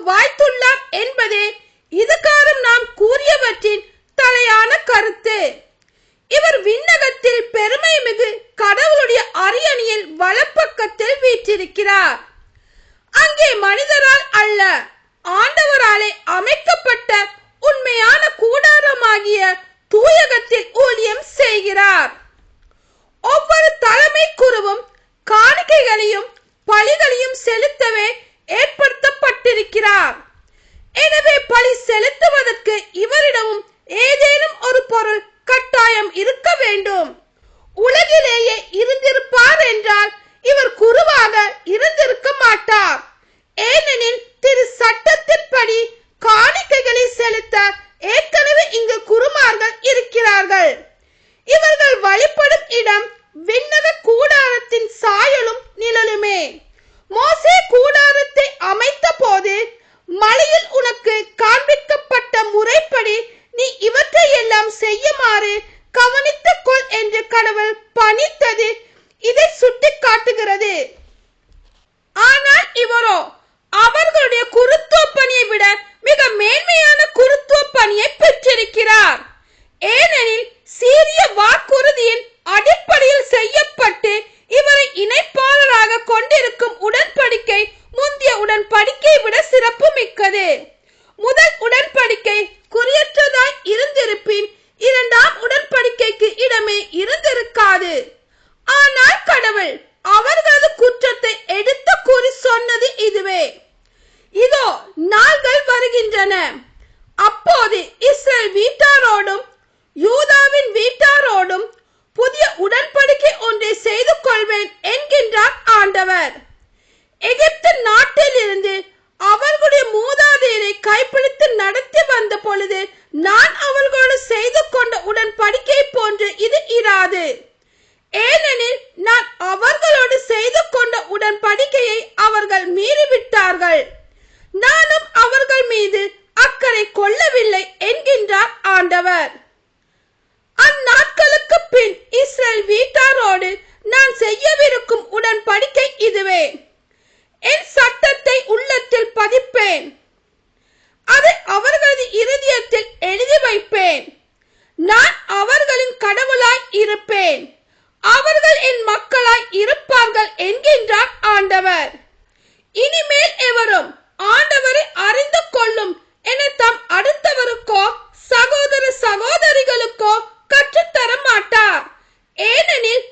வாய்த்துள்ளார் என்பதே இதுகாரும் நாம் கூறியவற்றின் தலையான கருத்து. இவர் விண்ணகத்தில் பெருமை மிகு கடவுளுடைய அரியணையில் வலப்பக்கத்தில் வீற்றிருக்கிறார். அங்கே மனிதரால் அல்ல, ஆண்டவராலே அமைக்கப்பட்ட உண்மையான கூடாரமாகிய தூயகத்தில் ஊழியம் செய்கிறார். ஒவ்வொரு தலைமை குருவும் காணிக்கைகளையும் பலிகளையும் செலுத்தவே ஏற்படுத்தப்பட்டிருக்கிறார். எனவே பலி செலுத்துவதற்கு இவரிடமும் ஏதேனும் ஒரு பொருள் கட்டாயம் இருக்க வேண்டும். உலகிலேயே இருந்திருப்பார் என்றால் இவர் குருவாக இருந்திருக்க மாட்டார். ஏனெனில் திரு சட்டத்தின்படி காணிக்கைகளை செலுத்த ஏற்கனவே இங்கு குருமார்கள் இருக்கிறார்கள். இவர்கள் வழிபடும் இடம் விண்ணக கூடாரத்தின் சாயலும் நிழலுமே. மோசே கூடாரத்தை அமைத்த போது மலையில் உனக்கு காண்பிக்கப்பட்ட முறைப்படி நீ இவற்றை எல்லாம் செய்யுமாறு கவனித்துக் கொள் என்று கடவுள் பணித்தது இதை சுட்டி காட்டுகிறது. ஆனால் இவரோ அவர்களுடைய குருத்துவ பணியை விட மிக மேன்மையான குருத்துவ பணியை பெற்றிருக்கிறார். ஏனெனில் சீரிய வாக்குறுதியின் அடிப்படையில் செய்யப்பட்டு இவரை இணைப்பாளராக கொண்டிருக்கும் உடன்படிக்கை முந்தைய உடன்படிக்கையை விட சிறப்பு மிக்கது. முதல் உடன்படிக்கை குறியற்றதாய் இருந்திருப்பின் இரண்டாம் உடன்படிக்கைக்கு இடமே இருந்திருக்காது. ஆனால் கடவுள் அவர்களது குற்றத்தை எடுத்து கூறி சொன்னது இதுவே. இதோ நாள்கள் வருகின்றன, அப்போது இஸ்ரேல் வீட்டாரோடும் யூதாவின் வீட்டாரோடும் புதிய உடன்படிக்கை ஒன்றை செய்து கொள்வேன் என்கின்றார் ஆண்டவர். எகிப்து நாட்டில் இருந்து அவர்களுடைய மூதாதையரை கைப்பிடித்து நடத்தி வந்த பொழுது நான் அவர்களோடு செய்து கொண்ட உடன்படிக்கை போன்று இது இராது. ஏனெனில் நான் அவர்களோடு செய்து கொண்ட உடன்படிக்கையை அவர்கள் மீறிவிட்டார்கள். நானும் அவர்கள் மீது அக்கறை கொள்ளவில்லை என்கின்றார் ஆண்டவர். அந்நாட்களுக்கு பின் இஸ்ரேல் வீட்டாரோடு நான் செய்யவிருக்கும் உடன்படிக்கை இதுவே. என் சட்டத்தை உள்ளத்தில் பதிப்பேன், அதை அவர்களது இருதயத்தில் எழுதி வைப்பேன். நான் அவர்களின் கடவுளாய் இருப்பேன், அவர்கள் என் மக்களாய் இருப்பார்கள் என்கின்றார் ஆண்டவர். இனிமேல் எவரும் ஆண்டவரை அறிந்து கொள்ளும் என தம் அடுத்தவருக்கோ சகோதர சகோதரிகளுக்கோ கற்றுத்தர மாட்டார். ஏனெனில்